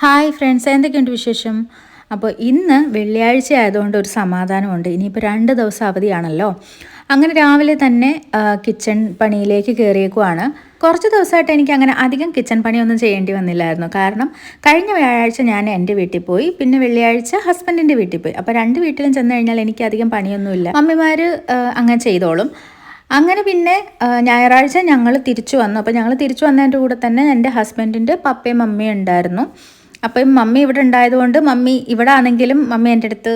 Hi friends, എന്തൊക്കെയുണ്ട് വിശേഷം? അപ്പോൾ ഇന്ന് വെള്ളിയാഴ്ച ആയതുകൊണ്ട് ഒരു സമാധാനമുണ്ട്. ഇനിയിപ്പോൾ 2 ദിവസം അവധിയാണല്ലോ. അങ്ങനെ രാവിലെ തന്നെ കിച്ചൺ പണിയിലേക്ക് കയറിയേക്കുവാണ്. കുറച്ച് ദിവസമായിട്ട് എനിക്ക് അങ്ങനെ അധികം കിച്ചൺ പണിയൊന്നും ചെയ്യേണ്ടി വന്നില്ലായിരുന്നു. കാരണം കഴിഞ്ഞ വ്യാഴാഴ്ച ഞാൻ എൻ്റെ വീട്ടിൽ പോയി, പിന്നെ വെള്ളിയാഴ്ച ഹസ്ബൻഡിൻ്റെ വീട്ടിൽ പോയി. അപ്പോൾ 2 വീട്ടിലും ചെന്ന് കഴിഞ്ഞാൽ എനിക്ക് അധികം പണിയൊന്നുമില്ല. മമ്മിമാർ അങ്ങനെ ചെയ്തോളും. അങ്ങനെ പിന്നെ ഞായറാഴ്ച ഞങ്ങൾ തിരിച്ചു വന്നു. അപ്പോൾ ഞങ്ങൾ തിരിച്ചു വന്നതിൻ്റെ കൂടെ തന്നെ എൻ്റെ ഹസ്ബൻഡിൻ്റെ പപ്പയും മമ്മിയും ഉണ്ടായിരുന്നു. അപ്പം മമ്മി ഇവിടെ ഉണ്ടായതുകൊണ്ട് മമ്മി ഇവിടെ ആണെങ്കിലും മമ്മി എൻ്റെ അടുത്ത്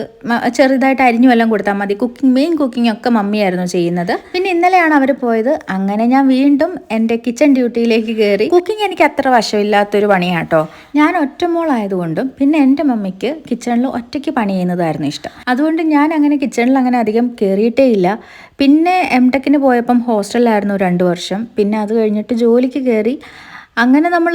ചെറുതായിട്ട് അരിഞ്ഞു വല്ലതും കൊടുത്താൽ മതി. മെയിൻ കുക്കിംഗ് ഒക്കെ മമ്മിയായിരുന്നു ചെയ്യുന്നത്. പിന്നെ ഇന്നലെയാണ് അവർ പോയത്. അങ്ങനെ ഞാൻ വീണ്ടും എൻ്റെ കിച്ചൺ ഡ്യൂട്ടിയിലേക്ക് കയറി. കുക്കിംഗ് എനിക്ക് അത്ര വശമില്ലാത്തൊരു പണിയാട്ടോ. ഞാൻ ഒറ്റമോളായതുകൊണ്ടും പിന്നെ എൻ്റെ മമ്മിക്ക് കിച്ചണിൽ ഒറ്റയ്ക്ക് പണി ചെയ്യുന്നതായിരുന്നു ഇഷ്ടം. അതുകൊണ്ട് ഞാൻ അങ്ങനെ കിച്ചണിൽ അങ്ങനെ അധികം കയറിയിട്ടേ ഇല്ല. പിന്നെ എംടെക്കിന് പോയപ്പം ഹോസ്റ്റലിലായിരുന്നു 2 വർഷം. പിന്നെ അത് കഴിഞ്ഞിട്ട് ജോലിക്ക് കയറി. അങ്ങനെ നമ്മൾ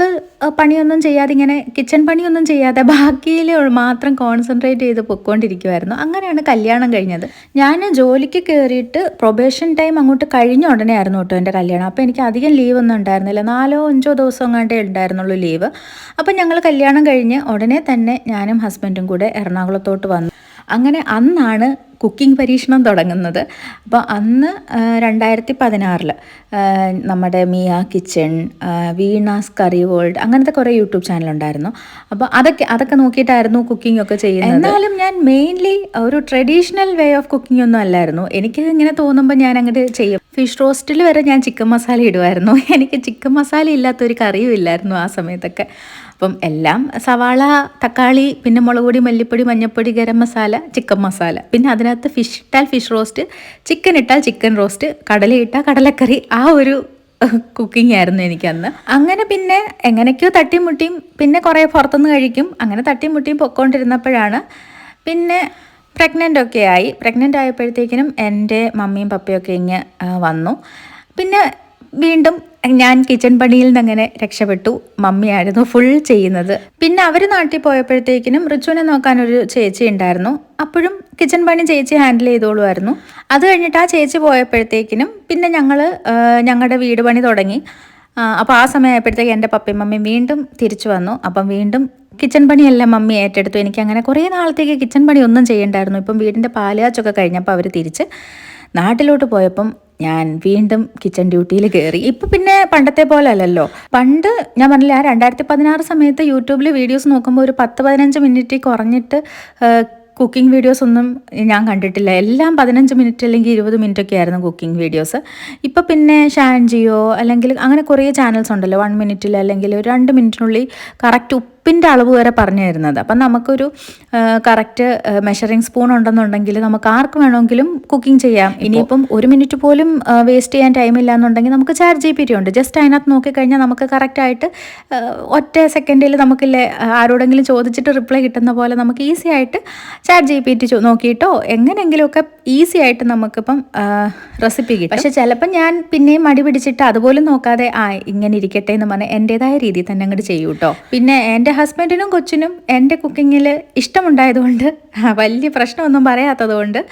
പണിയൊന്നും ചെയ്യാതെ ഇങ്ങനെ കിച്ചൺ പണിയൊന്നും ചെയ്യാതെ ബാക്കിയിൽ മാത്രം കോൺസെൻട്രേറ്റ് ചെയ്ത് പൊയ്ക്കൊണ്ടിരിക്കുമായിരുന്നു. അങ്ങനെയാണ് കല്യാണം കഴിഞ്ഞത്. ഞാൻ ജോലിക്ക് കയറിയിട്ട് പ്രൊബേഷൻ ടൈം അങ്ങോട്ട് കഴിഞ്ഞ ഉടനെ ആയിരുന്നു കേട്ടോ എൻ്റെ കല്യാണം. അപ്പോൾ എനിക്ക് അധികം ലീവൊന്നും ഉണ്ടായിരുന്നില്ല. 4-5 ദിവസം എങ്ങാണ്ടേ ഉണ്ടായിരുന്നുള്ളൂ ലീവ്. അപ്പം ഞങ്ങൾ കല്യാണം കഴിഞ്ഞ് ഉടനെ തന്നെ ഞാനും ഹസ്ബൻഡും കൂടെ എറണാകുളത്തോട്ട് വന്നു. അങ്ങനെ അന്നാണ് കുക്കിംഗ് പരീക്ഷണം തുടങ്ങുന്നത്. അപ്പോൾ അന്ന് 2016 നമ്മുടെ Mia Kitchen, Veena's curry world, അങ്ങനത്തെ കുറേ യൂട്യൂബ് ചാനലുണ്ടായിരുന്നു. അപ്പോൾ അതൊക്കെ നോക്കിയിട്ടായിരുന്നു കുക്കിംഗ് ഒക്കെ ചെയ്യുന്നത്. എന്നാലും ഞാൻ മെയിൻലി ഒരു ട്രഡീഷണൽ വേ ഓഫ് കുക്കിംഗ് ഒന്നും അല്ലായിരുന്നു. എനിക്ക് ഇങ്ങനെ തോന്നുമ്പോൾ ഞാൻ അങ്ങോട്ട് ചെയ്യും. ഫിഷ് റോസ്റ്റിൽ വരെ ഞാൻ ചിക്കൻ മസാല ഇടുമായിരുന്നു. എനിക്ക് ചിക്കൻ മസാല ഇല്ലാത്തൊരു കറിയും ഇല്ലായിരുന്നു ആ സമയത്തൊക്കെ. അപ്പം എല്ലാം സവാള, തക്കാളി, പിന്നെ മുളക് പൊടി, മല്ലിപ്പൊടി, മഞ്ഞൾപ്പൊടി, ഗരം മസാല, ചിക്കൻ മസാല, പിന്നെ അതിനകത്ത് ഫിഷ് ഇട്ടാൽ ഫിഷ് റോസ്റ്റ്, ചിക്കൻ ഇട്ടാൽ ചിക്കൻ റോസ്റ്റ്, കടല ഇട്ടാൽ കടലക്കറി. ആ ഒരു കുക്കിംഗ് ആയിരുന്നു എനിക്കന്ന്. അങ്ങനെ പിന്നെ എങ്ങനെയൊക്കെയോ തട്ടിമുട്ടിയും പിന്നെ കുറേ പുറത്തുനിന്ന് കഴിക്കും. അങ്ങനെ തട്ടിമുട്ടിയും പൊയ്ക്കൊണ്ടിരുന്നപ്പോഴാണ് പിന്നെ പ്രഗ്നൻ്റ് ആയപ്പോഴത്തേക്കിനും എൻ്റെ മമ്മിയും പപ്പയൊക്കെ ഇങ്ങ് വന്നു. പിന്നെ വീണ്ടും ഞാൻ കിച്ചൺ പണിയിൽ നിന്ന് അങ്ങനെ രക്ഷപ്പെട്ടു. മമ്മിയായിരുന്നു ഫുൾ ചെയ്യുന്നത്. പിന്നെ അവർ നാട്ടിൽ പോയപ്പോഴത്തേക്കിനും റിച്ചുവിനെ നോക്കാനൊരു ചേച്ചി ഉണ്ടായിരുന്നു. അപ്പോഴും കിച്ചൺ പണി ചേച്ചി ഹാൻഡിൽ ചെയ്തോളുമായിരുന്നു. അത് കഴിഞ്ഞിട്ട് ആ ചേച്ചി പോയപ്പോഴത്തേക്കിനും പിന്നെ ഞങ്ങളുടെ വീട് പണി തുടങ്ങി. അപ്പോൾ ആ സമയമായപ്പോഴത്തേക്ക് എൻ്റെ പപ്പയും മമ്മിയും വീണ്ടും തിരിച്ചു വന്നു. അപ്പം വീണ്ടും കിച്ചൺ പണിയെല്ലാം മമ്മി ഏറ്റെടുത്തു. എനിക്ക് അങ്ങനെ കുറേ നാളത്തേക്ക് കിച്ചൺ പണി ഒന്നും ചെയ്യണ്ടായിരുന്നു. ഇപ്പം വീടിൻ്റെ പാലുകാച്ചൊക്കെ കഴിഞ്ഞപ്പോൾ അവർ തിരിച്ച് നാട്ടിലോട്ട് പോയപ്പം ഞാൻ വീണ്ടും കിച്ചൺ ഡ്യൂട്ടിയിൽ കയറി. ഇപ്പം പിന്നെ പണ്ടത്തെ പോലെ അല്ലല്ലോ. പണ്ട് ഞാൻ പറഞ്ഞില്ല, 2016 സമയത്ത് യൂട്യൂബിൽ വീഡിയോസ് നോക്കുമ്പോൾ ഒരു 10-15 മിനിറ്റ് കുറഞ്ഞിട്ട് കുക്കിംഗ് വീഡിയോസ് ഒന്നും ഞാൻ കണ്ടിട്ടില്ല. എല്ലാം 15 മിനിറ്റ് അല്ലെങ്കിൽ 20 മിനിറ്റ് ഒക്കെ ആയിരുന്നു കുക്കിംഗ് വീഡിയോസ്. ഇപ്പം പിന്നെ ഷാൻജിയോ അല്ലെങ്കിൽ അങ്ങനെ കുറേ ചാനൽസ് ഉണ്ടല്ലോ, 1 മിനിറ്റിൽ അല്ലെങ്കിൽ 2 മിനിറ്റിനുള്ളിൽ കറക്റ്റ് ഉപ്പിൻ്റെ അളവ് വരെ പറഞ്ഞു തരുന്നത്. അപ്പം നമുക്കൊരു കറക്റ്റ് മെഷറിംഗ് സ്പൂൺ ഉണ്ടെന്നുണ്ടെങ്കിൽ നമുക്ക് ആർക്ക് വേണമെങ്കിലും കുക്കിംഗ് ചെയ്യാം. ഇനിയിപ്പം 1 മിനിറ്റ് പോലും വേസ്റ്റ് ചെയ്യാൻ ടൈമില്ല എന്നുണ്ടെങ്കിൽ നമുക്ക് ChatGPT ഉണ്ട്. ജസ്റ്റ് അതിനകത്ത് നോക്കിക്കഴിഞ്ഞാൽ നമുക്ക് കറക്റ്റായിട്ട് ഒറ്റ സെക്കൻഡിൽ നമുക്കില്ലേ ആരോടെങ്കിലും ചോദിച്ചിട്ട് റിപ്ലൈ കിട്ടുന്ന പോലെ നമുക്ക് ഈസി ആയിട്ട് ChatGPT നോക്കിയിട്ടോ എങ്ങനെയെങ്കിലുമൊക്കെ ഈസി ആയിട്ട് നമുക്കിപ്പം റെസിപ്പി കിട്ടും. പക്ഷെ ചിലപ്പം ഞാൻ പിന്നെയും മടി പിടിച്ചിട്ട് അതുപോലും നോക്കാതെ ഇങ്ങനെ ഇരിക്കട്ടെ എന്ന് പറഞ്ഞാൽ എൻ്റേതായ രീതിയിൽ തന്നെ അങ്ങോട്ട് ചെയ്യൂ കേട്ടോ. പിന്നെ എൻ്റെ ഹസ്ബൻഡിനും കൊച്ചിനും എൻ്റെ കുക്കിങ്ങിൽ ഇഷ്ടമുണ്ടായതുകൊണ്ട് വലിയ പ്രശ്നമൊന്നും പറയാത്തത് കൊണ്ട്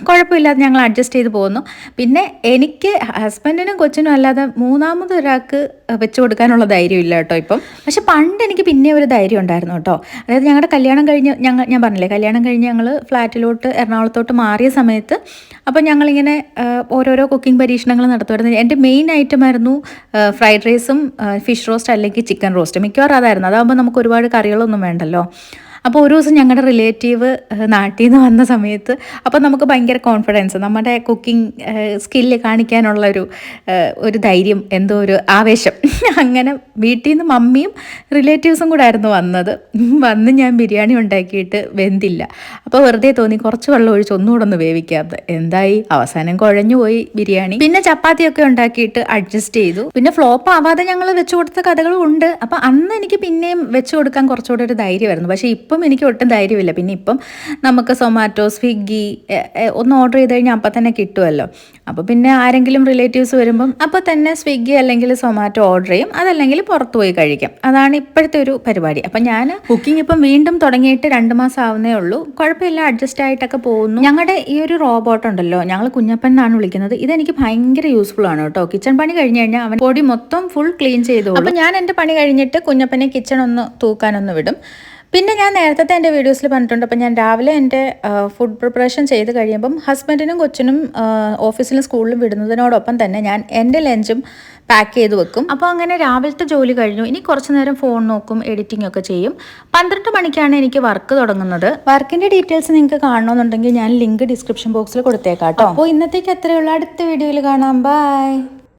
കുഴപ്പമില്ലാതെ ഞങ്ങൾ അഡ്ജസ്റ്റ് ചെയ്ത് പോകുന്നു. പിന്നെ എനിക്ക് ഹസ്ബൻഡിനും കൊച്ചിനും അല്ലാതെ മൂന്നാമതൊരാൾക്ക് വെച്ച് കൊടുക്കാനുള്ള ധൈര്യം ഇല്ല കേട്ടോ ഇപ്പം. പക്ഷെ പണ്ട് എനിക്ക് പിന്നെ ഒരു ധൈര്യം ഉണ്ടായിരുന്നു കേട്ടോ. അതായത് ഞങ്ങളുടെ കല്യാണം കഴിഞ്ഞ് ഞാൻ പറഞ്ഞില്ലേ, കല്യാണം കഴിഞ്ഞ് ഞങ്ങൾ ഫ്ലാറ്റിലോട്ട് എറണാകുളത്തോട്ട് മാറിയ സമയത്ത് അപ്പം ഞങ്ങളിങ്ങനെ ഓരോരോ കുക്കിംഗ് പരീക്ഷണങ്ങൾ നടത്തുമായിരുന്നു. എൻ്റെ മെയിൻ ഐറ്റമായിരുന്നു ഫ്രൈഡ് റൈസും ഫിഷ് റോസ്റ്റ് അല്ലെങ്കിൽ ചിക്കൻ റോസ്റ്റ്. മിക്കവാറും അതായിരുന്നു. അതാകുമ്പോൾ നമുക്ക് ഒരുപാട് കറികളൊന്നും വേണ്ടല്ലോ. അപ്പോൾ ഒരു ദിവസം ഞങ്ങളുടെ റിലേറ്റീവ് നാട്ടിൽ നിന്ന് വന്ന സമയത്ത് അപ്പോൾ നമുക്ക് ഭയങ്കര കോൺഫിഡൻസ്, നമ്മുടെ കുക്കിംഗ് സ്കില്ല് കാണിക്കാനുള്ള ഒരു ധൈര്യം, എന്തോ ഒരു ആവേശം. അങ്ങനെ വീട്ടിൽ നിന്ന് മമ്മിയും റിലേറ്റീവ്സും കൂടെ ആയിരുന്നു വന്ന് ഞാൻ ബിരിയാണി ഉണ്ടാക്കിയിട്ട് വെന്തില്ല. അപ്പോൾ വെറുതെ തോന്നി കുറച്ച് വെള്ളം ഒഴിച്ച് ഒന്നുകൂടെ ഒന്ന് വേവിക്കാതെ. എന്തായി, അവസാനം കുഴഞ്ഞു പോയി ബിരിയാണി. പിന്നെ ചപ്പാത്തിയൊക്കെ ഉണ്ടാക്കിയിട്ട് അഡ്ജസ്റ്റ് ചെയ്തു. പിന്നെ ഫ്ലോപ്പ് ആവാതെ ഞങ്ങൾ വെച്ച് കൊടുത്ത കഥകളും ഉണ്ട്. അപ്പോൾ അന്ന് എനിക്ക് പിന്നെയും വെച്ച് കൊടുക്കാൻ കുറച്ചുകൂടെ ഒരു ധൈര്യമായിരുന്നു. പക്ഷേ ഇപ്പം എനിക്ക് ഒട്ടും ധൈര്യമില്ല. പിന്നെ ഇപ്പം നമുക്ക് സൊമാറ്റോ, സ്വിഗ്ഗി ഒന്ന് ഓർഡർ ചെയ്ത് കഴിഞ്ഞാൽ അപ്പം തന്നെ കിട്ടുമല്ലോ. അപ്പോൾ പിന്നെ ആരെങ്കിലും റിലേറ്റീവ്സ് വരുമ്പം അപ്പോൾ തന്നെ സ്വിഗ്ഗി അല്ലെങ്കിൽ സൊമാറ്റോ ഓർഡർ ചെയ്യും, അതല്ലെങ്കിൽ പുറത്ത് പോയി കഴിക്കാം. അതാണ് ഇപ്പോഴത്തെ ഒരു പരിപാടി. അപ്പം ഞാൻ കുക്കിംഗ് ഇപ്പം വീണ്ടും തുടങ്ങിയിട്ട് 2 മാസം ആവുന്നേ ഉള്ളൂ. കുഴപ്പമില്ല, അഡ്ജസ്റ്റ് ആയിട്ടൊക്കെ പോകുന്നു. ഞങ്ങളുടെ ഈ ഒരു റോബോട്ട് ഉണ്ടല്ലോ, ഞങ്ങൾ കുഞ്ഞപ്പൻ എന്നാണ് വിളിക്കുന്നത്, ഇതെനിക്ക് ഭയങ്കര യൂസ്ഫുൾ ആണ് കേട്ടോ. കിച്ചൺ പണി കഴിഞ്ഞ് കഴിഞ്ഞാൽ അവൻ പൊടി മൊത്തം ഫുൾ ക്ലീൻ ചെയ്തു. അപ്പം ഞാൻ എൻ്റെ പണി കഴിഞ്ഞിട്ട് കുഞ്ഞപ്പനെ കിച്ചൺ ഒന്ന് തൂക്കാനൊന്ന് വിടും. പിന്നെ ഞാൻ നേരത്തെ എൻ്റെ വീഡിയോസിൽ പറഞ്ഞിട്ടുണ്ട്, അപ്പം ഞാൻ രാവിലെ എൻ്റെ ഫുഡ് പ്രിപ്പറേഷൻ ചെയ്ത് കഴിയുമ്പം ഹസ്ബൻഡിനും കൊച്ചിനും ഓഫീസിലും സ്കൂളിലും വിടുന്നതിനോടൊപ്പം തന്നെ ഞാൻ എൻ്റെ ലഞ്ചും പാക്ക് ചെയ്ത് വെക്കും. അപ്പോൾ അങ്ങനെ രാവിലത്തെ ജോലി കഴിഞ്ഞു. ഇനി കുറച്ച് നേരം ഫോൺ നോക്കും, എഡിറ്റിംഗ് ഒക്കെ ചെയ്യും. 12 മണിക്കാണ് എനിക്ക് വർക്ക് തുടങ്ങുന്നത്. വർക്കിൻ്റെ ഡീറ്റെയിൽസ് നിങ്ങൾക്ക് കാണണമെന്നുണ്ടെങ്കിൽ ഞാൻ ലിങ്ക് ഡിസ്ക്രിപ്ഷൻ ബോക്സിൽ കൊടുത്തേക്കാം കേട്ടോ. അപ്പോൾ ഇന്നത്തേക്ക് അത്രയുള്ള, അടുത്ത വീഡിയോയിൽ കാണാം. ബൈ.